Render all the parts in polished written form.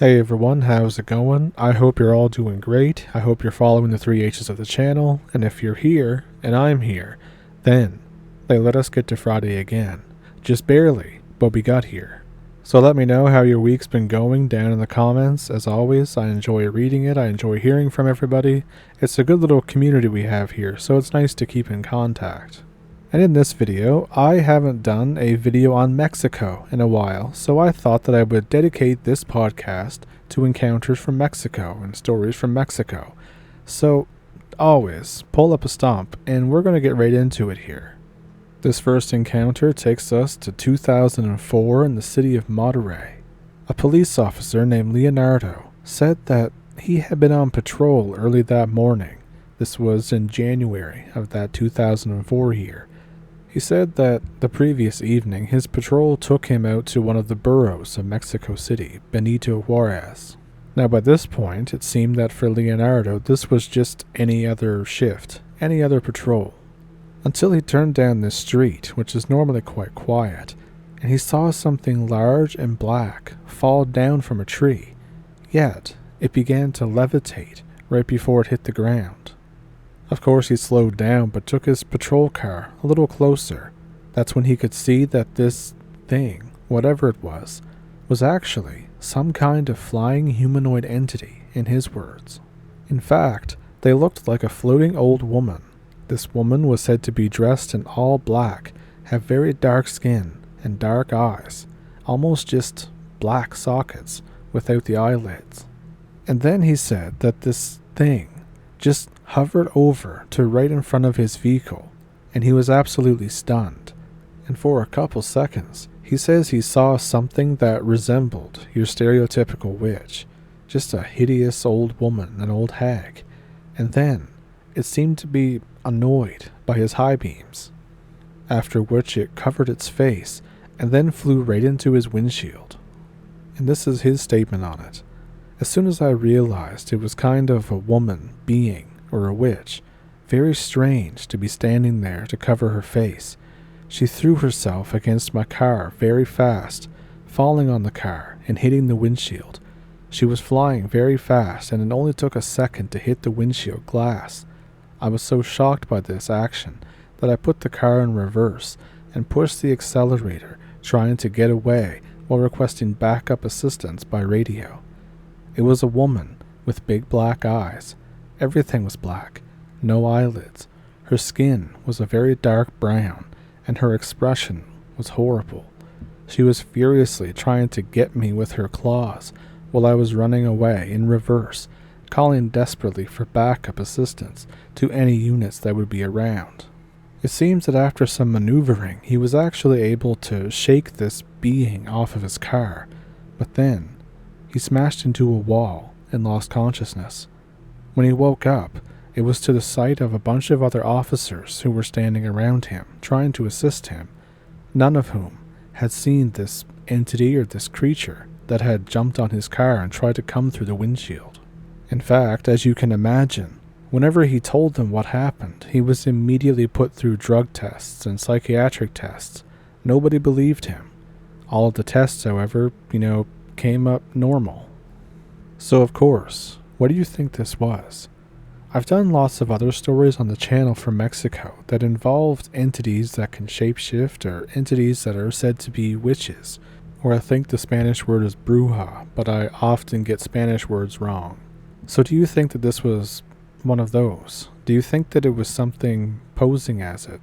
Hey everyone, how's it going? I hope you're all doing great. I hope you're following the 3H's of the channel, and if you're here, and I'm here, then they let us get to Friday again. Just barely, but we got here. So let me know how your week's been going down in the comments. As always, I enjoy reading it, I enjoy hearing from everybody. It's a good little community we have here, so it's nice to keep in contact. And in this video, I haven't done a video on Mexico in a while, so I thought that I would dedicate this podcast to encounters from Mexico and stories from Mexico. So, always, pull up a stump, and we're going to get right into it here. This first encounter takes us to 2004 in the city of Monterrey. A police officer named Leonardo said that he had been on patrol early that morning. This was in January of that 2004 year. He said that the previous evening his patrol took him out to one of the boroughs of Mexico City, Benito Juarez. Now by this point, it seemed that for Leonardo this was just any other shift, any other patrol. Until he turned down this street, which is normally quite quiet, and he saw something large and black fall down from a tree, yet it began to levitate right before it hit the ground. Of course, he slowed down but took his patrol car a little closer. That's when he could see that this thing, whatever it was actually some kind of flying humanoid entity, in his words. In fact, they looked like a floating old woman. This woman was said to be dressed in all black, have very dark skin and dark eyes, almost just black sockets without the eyelids. And then he said that this thing just hovered over to right in front of his vehicle, and he was absolutely stunned. And for a couple seconds, he says he saw something that resembled your stereotypical witch, just a hideous old woman, an old hag. And then it seemed to be annoyed by his high beams, after which it covered its face and then flew right into his windshield. And this is his statement on it. As soon as I realized it was kind of a woman being, or a witch, very strange to be standing there to cover her face, she threw herself against my car very fast, falling on the car and hitting the windshield. She was flying very fast, and it only took a second to hit the windshield glass. I was so shocked by this action that I put the car in reverse and pushed the accelerator, trying to get away while requesting backup assistance by radio. It was a woman with big black eyes. Everything was black, no eyelids. Her skin was a very dark brown, and her expression was horrible. She was furiously trying to get me with her claws while I was running away in reverse, calling desperately for backup assistance to any units that would be around. It seems that after some maneuvering, he was actually able to shake this being off of his car, but then he smashed into a wall and lost consciousness. When he woke up, it was to the sight of a bunch of other officers who were standing around him, trying to assist him, none of whom had seen this entity or this creature that had jumped on his car and tried to come through the windshield. In fact, as you can imagine, whenever he told them what happened, he was immediately put through drug tests and psychiatric tests. Nobody believed him. All of the tests, however, came up normal. So of course, what do you think this was? I've done lots of other stories on the channel from Mexico that involved entities that can shapeshift, or entities that are said to be witches, or I think the Spanish word is bruja, but I often get Spanish words wrong. So do you think that this was one of those? Do you think that it was something posing as it?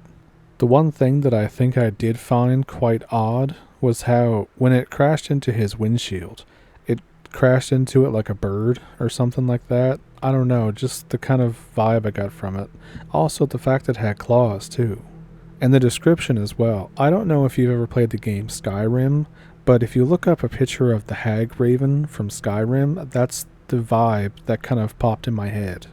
The one thing that I think I did find quite odd was how, when it crashed into his windshield, it crashed into it like a bird or something like that. I don't know, just the kind of vibe I got from it. Also the fact that it had claws too. And the description as well. I don't know if you've ever played the game Skyrim, but if you look up a picture of the Hag Raven from Skyrim, that's the vibe that kind of popped in my head.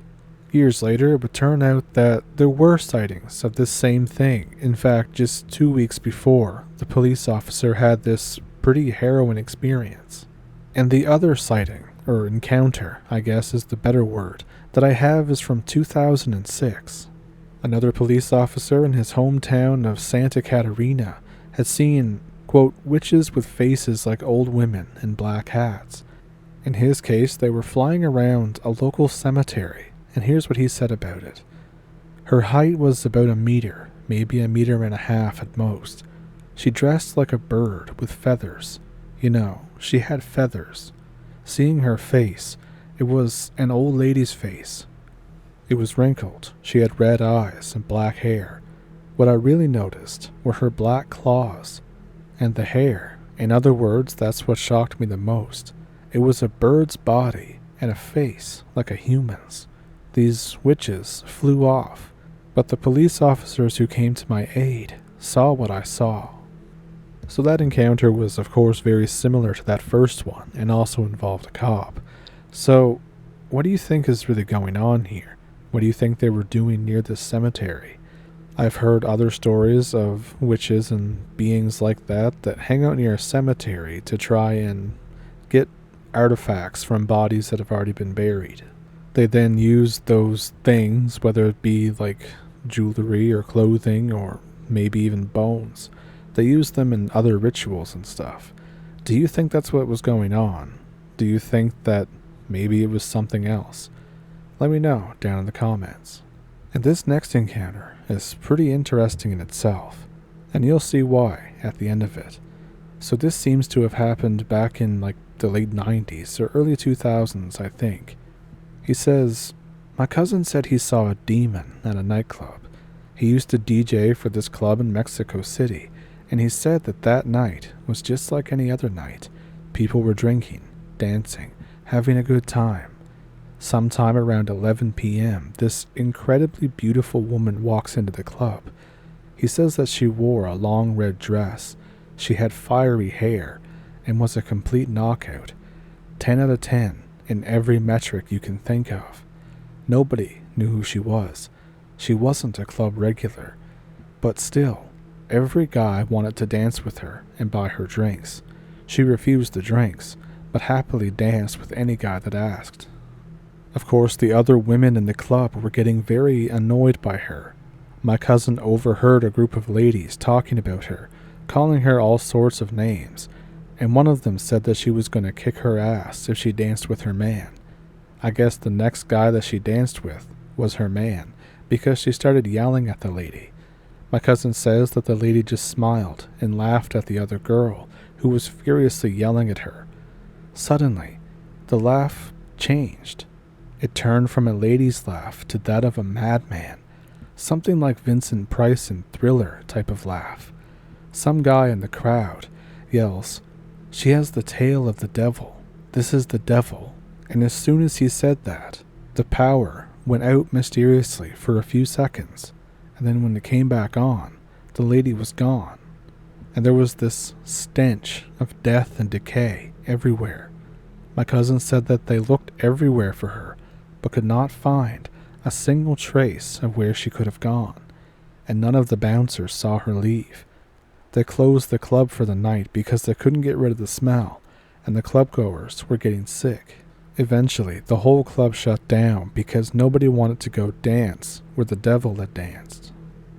Years later, it would turn out that there were sightings of this same thing. In fact, just 2 weeks before, the police officer had this pretty harrowing experience. And the other sighting, or encounter, I guess is the better word, that I have is from 2006. Another police officer in his hometown of Santa Catarina had seen, quote, witches with faces like old women in black hats. In his case, they were flying around a local cemetery, and here's what he said about it. Her height was about a meter, maybe a meter and a half at most. She dressed like a bird with feathers. You know, she had feathers. Seeing her face, it was an old lady's face. It was wrinkled. She had red eyes and black hair. What I really noticed were her black claws and the hair. In other words, that's what shocked me the most. It was a bird's body and a face like a human's. These witches flew off, but the police officers who came to my aid saw what I saw. So that encounter was of course very similar to that first one and also involved a cop. So what do you think is really going on here? What do you think they were doing near this cemetery? I've heard other stories of witches and beings like that hang out near a cemetery to try and get artifacts from bodies that have already been buried. They then use those things, whether it be like jewelry or clothing or maybe even bones. They use them in other rituals and stuff. Do you think that's what was going on? Do you think that maybe it was something else? Let me know down in the comments. And this next encounter is pretty interesting in itself, and you'll see why at the end of it. So this seems to have happened back in like the late 90s or early 2000s, I think. He says, my cousin said he saw a demon at a nightclub. He used to DJ for this club in Mexico City, and he said that that night was just like any other night. People were drinking, dancing, having a good time. Sometime around 11 p.m., this incredibly beautiful woman walks into the club. He says that she wore a long red dress, she had fiery hair, and was a complete knockout. 10 out of 10 in every metric you can think of. Nobody knew who she was. She wasn't a club regular. But still, every guy wanted to dance with her and buy her drinks. She refused the drinks, but happily danced with any guy that asked. Of course, the other women in the club were getting very annoyed by her. My cousin overheard a group of ladies talking about her, calling her all sorts of names, and one of them said that she was going to kick her ass if she danced with her man. I guess the next guy that she danced with was her man, because she started yelling at the lady. My cousin says that the lady just smiled and laughed at the other girl, who was furiously yelling at her. Suddenly, the laugh changed. It turned from a lady's laugh to that of a madman, something like Vincent Price in Thriller type of laugh. Some guy in the crowd yells, "She has the tail of the devil. This is the devil." And as soon as he said that, the power went out mysteriously for a few seconds, and then when it came back on, the lady was gone, and there was this stench of death and decay everywhere. My cousin said that they looked everywhere for her, but could not find a single trace of where she could have gone, and none of the bouncers saw her leave. They closed the club for the night because they couldn't get rid of the smell, and the clubgoers were getting sick. Eventually, the whole club shut down because nobody wanted to go dance where the devil had danced.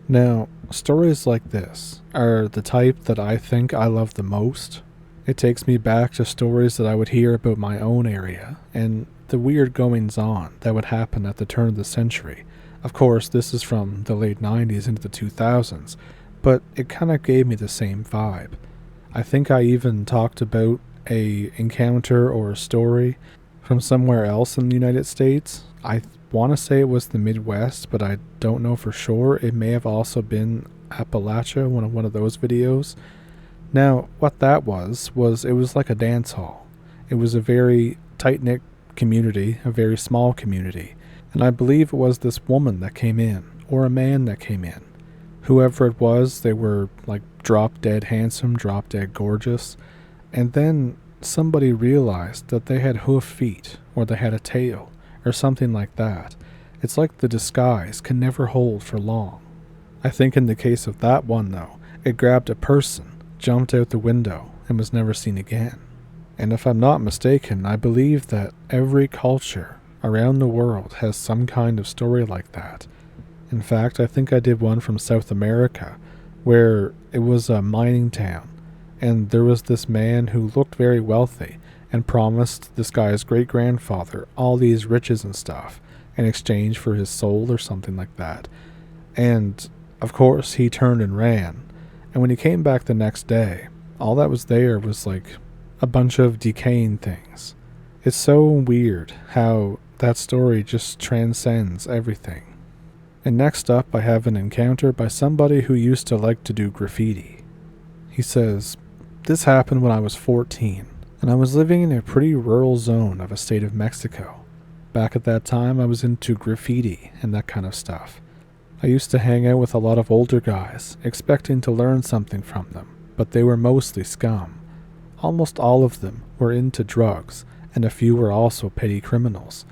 Now, stories like this are the type that I think I love the most. It takes me back to stories that I would hear about my own area and the weird goings-on that would happen at the turn of the century. Of course, this is from the late 90s into the 2000s, but it kind of gave me the same vibe. I think I even talked about a encounter or a story from somewhere else in the United States. I want to say it was the Midwest, but I don't know for sure. It may have also been Appalachia, one of those videos. Now, what that was it was like a dance hall. It was a very tight-knit community, a very small community, and I believe it was this woman that came in, or a man that came in. Whoever it was, they were like drop-dead handsome, drop-dead gorgeous, and then somebody realized that they had hoof feet, or they had a tail, or something like that. It's like the disguise can never hold for long. I think in the case of that one, though, it grabbed a person, jumped out the window, and was never seen again. And if I'm not mistaken, I believe that every culture around the world has some kind of story like that. In fact, I think I did one from South America, where it was a mining town, and there was this man who looked very wealthy, and promised this guy's great-grandfather all these riches and stuff in exchange for his soul or something like that. And, of course, he turned and ran. And when he came back the next day, all that was there was like a bunch of decaying things. It's so weird how that story just transcends everything. And next up, I have an encounter by somebody who used to like to do graffiti. He says, "This happened when I was 14, and I was living in a pretty rural zone of a state of Mexico. Back at that time, I was into graffiti and that kind of stuff. I used to hang out with a lot of older guys, expecting to learn something from them, but they were mostly scum. Almost all of them were into drugs, and a few were also petty criminals.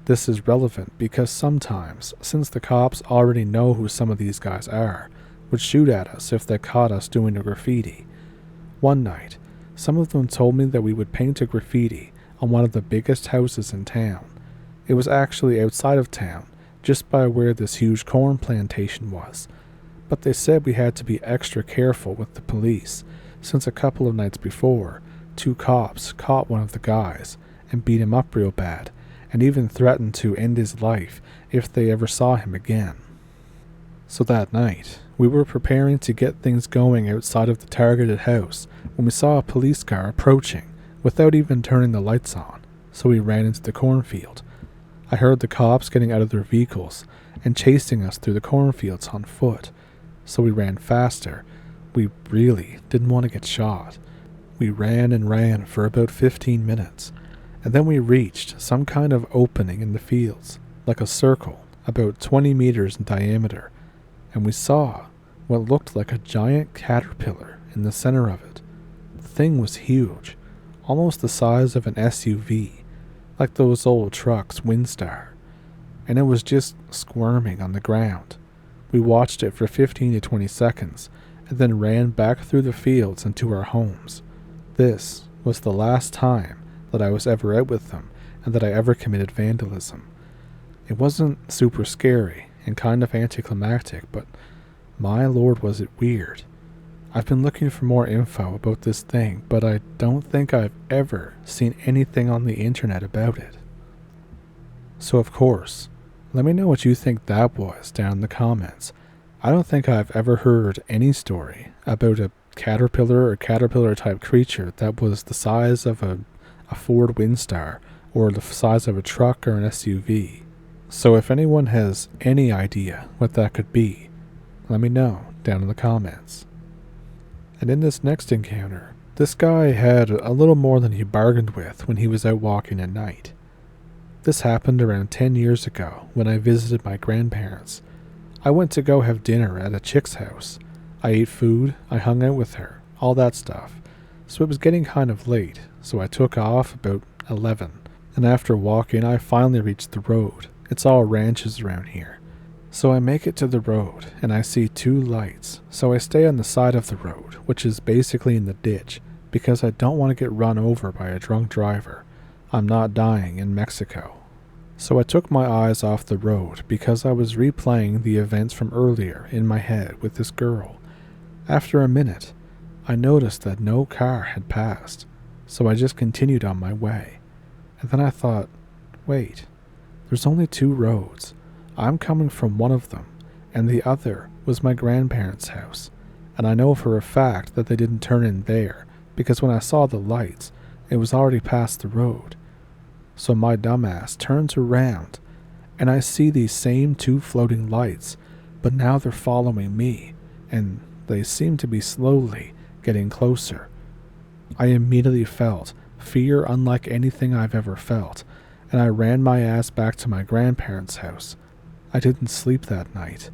This is relevant because sometimes, since the cops already know who some of these guys are, would shoot at us if they caught us doing a graffiti. One night, some of them told me that we would paint a graffiti on one of the biggest houses in town. It was actually outside of town, just by where this huge corn plantation was. But they said we had to be extra careful with the police, since a couple of nights before, 2 cops caught one of the guys and beat him up real bad, and even threatened to end his life if they ever saw him again. So that night, we were preparing to get things going outside of the targeted house when we saw a police car approaching without even turning the lights on, so we ran into the cornfield. I heard the cops getting out of their vehicles and chasing us through the cornfields on foot, so we ran faster. We really didn't want to get shot. We ran and ran for about 15 minutes, and then we reached some kind of opening in the fields, like a circle, about 20 meters in diameter, and we saw what looked like a giant caterpillar in the center of it. The thing was huge, almost the size of an SUV, like those old trucks Windstar, and it was just squirming on the ground. We watched it for 15 to 20 seconds, and then ran back through the fields and to our homes. This was the last time that I was ever out with them, and that I ever committed vandalism. It wasn't super scary and kind of anticlimactic, but my lord was it weird. I've been looking for more info about this thing, but I don't think I've ever seen anything on the internet about it. So of course, let me know what you think that was down in the comments. I don't think I've ever heard any story about a caterpillar or caterpillar type creature that was the size of a Ford Windstar or the size of a truck or an SUV. So if anyone has any idea what that could be, let me know down in the comments. And in this next encounter, this guy had a little more than he bargained with when he was out walking at night. This happened around 10 years ago when I visited my grandparents. I went to go have dinner at a chick's house. I ate food, I hung out with her, all that stuff. So it was getting kind of late, so I took off about 11. And after walking, I finally reached the road. It's all ranches around here. So I make it to the road, and I see 2 lights, so I stay on the side of the road, which is basically in the ditch, because I don't want to get run over by a drunk driver. I'm not dying in Mexico. So I took my eyes off the road because I was replaying the events from earlier in my head with this girl. After a minute, I noticed that no car had passed, so I just continued on my way. And then I thought, wait, there's only 2 roads. I'm coming from one of them, and the other was my grandparents' house, and I know for a fact that they didn't turn in there, because when I saw the lights, it was already past the road. So my dumbass turns around, and I see these same 2 floating lights, but now they're following me, and they seem to be slowly getting closer. I immediately felt fear unlike anything I've ever felt, and I ran my ass back to my grandparents' house. I didn't sleep that night.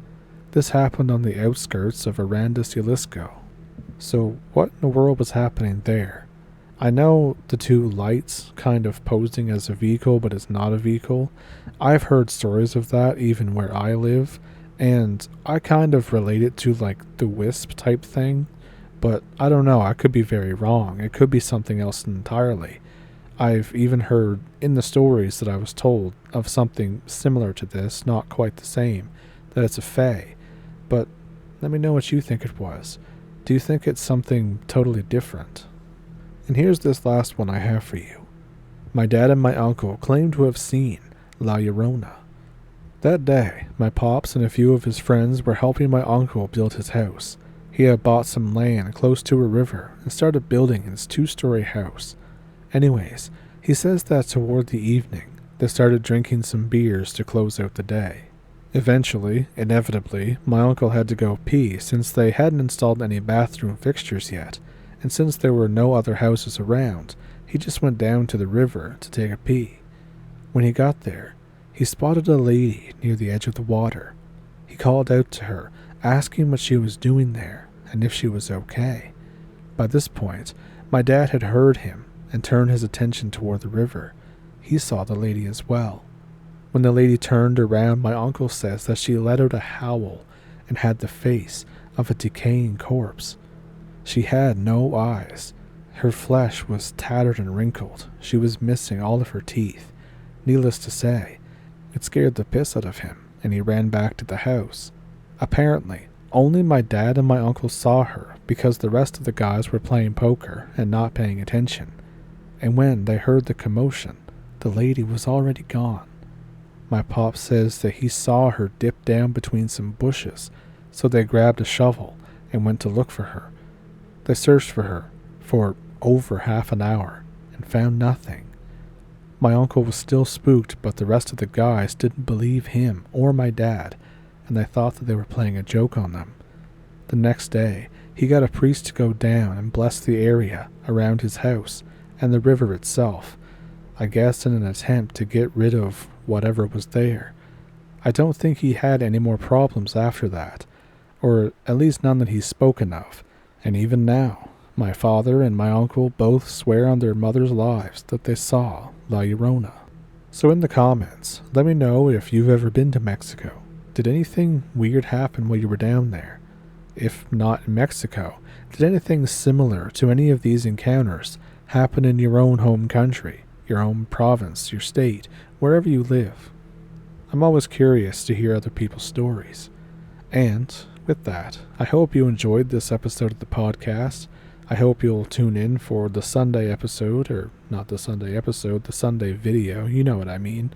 This happened on the outskirts of Arandas, Jalisco. So what in the world was happening there? I know the 2 lights kind of posing as a vehicle, but it's not a vehicle. I've heard stories of that even where I live, and I kind of relate it to like the Wisp type thing, but I don't know, I could be very wrong. It could be something else entirely. I've even heard in the stories that I was told of something similar to this, not quite the same, that it's a fae. But let me know what you think it was. Do you think it's something totally different? And here's this last one I have for you. My dad and my uncle claimed to have seen La Llorona. That day, my pops and a few of his friends were helping my uncle build his house. He had bought some land close to a river and started building his 2-story house. Anyways, he says that toward the evening, they started drinking some beers to close out the day. Eventually, inevitably, my uncle had to go pee since they hadn't installed any bathroom fixtures yet, and since there were no other houses around, he just went down to the river to take a pee. When he got there, he spotted a lady near the edge of the water. He called out to her, asking what she was doing there and if she was okay. By this point, my dad had heard him and turned his attention toward the river. He saw the lady as well. When the lady turned around, my uncle says that she let out a howl and had the face of a decaying corpse. She had no eyes. Her flesh was tattered and wrinkled. She was missing all of her teeth. Needless to say, it scared the piss out of him, and he ran back to the house. Apparently, only my dad and my uncle saw her because the rest of the guys were playing poker and not paying attention. And when they heard the commotion, the lady was already gone. My pop says that he saw her dip down between some bushes, so they grabbed a shovel and went to look for her. They searched for her for over half an hour and found nothing. My uncle was still spooked, but the rest of the guys didn't believe him or my dad, and they thought that they were playing a joke on them. The next day, he got a priest to go down and bless the area around his house and the river itself, I guess in an attempt to get rid of whatever was there. I don't think he had any more problems after that, or at least none that he's spoken of, and even now, my father and my uncle both swear on their mother's lives that they saw La Llorona. So in the comments, let me know if you've ever been to Mexico. Did anything weird happen while you were down there? If not in Mexico, did anything similar to any of these encounters happen in your own home country, your own province, your state, wherever you live? I'm always curious to hear other people's stories. And with that, I hope you enjoyed this episode of the podcast. I hope you'll tune in for the Sunday episode, or not the Sunday episode, the Sunday video, you know what I mean.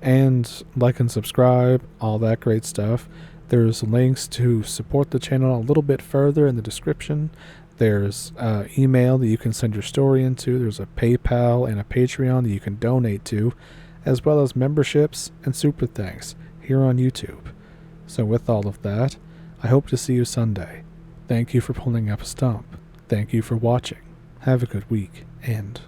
And like and subscribe, all that great stuff. There's links to support the channel a little bit further in the description. There's email that you can send your story into. There's a PayPal and a Patreon that you can donate to, as well as memberships and super thanks here on YouTube. So with all of that, I hope to see you Sunday. Thank you for pulling up a stump. Thank you for watching. Have a good week, and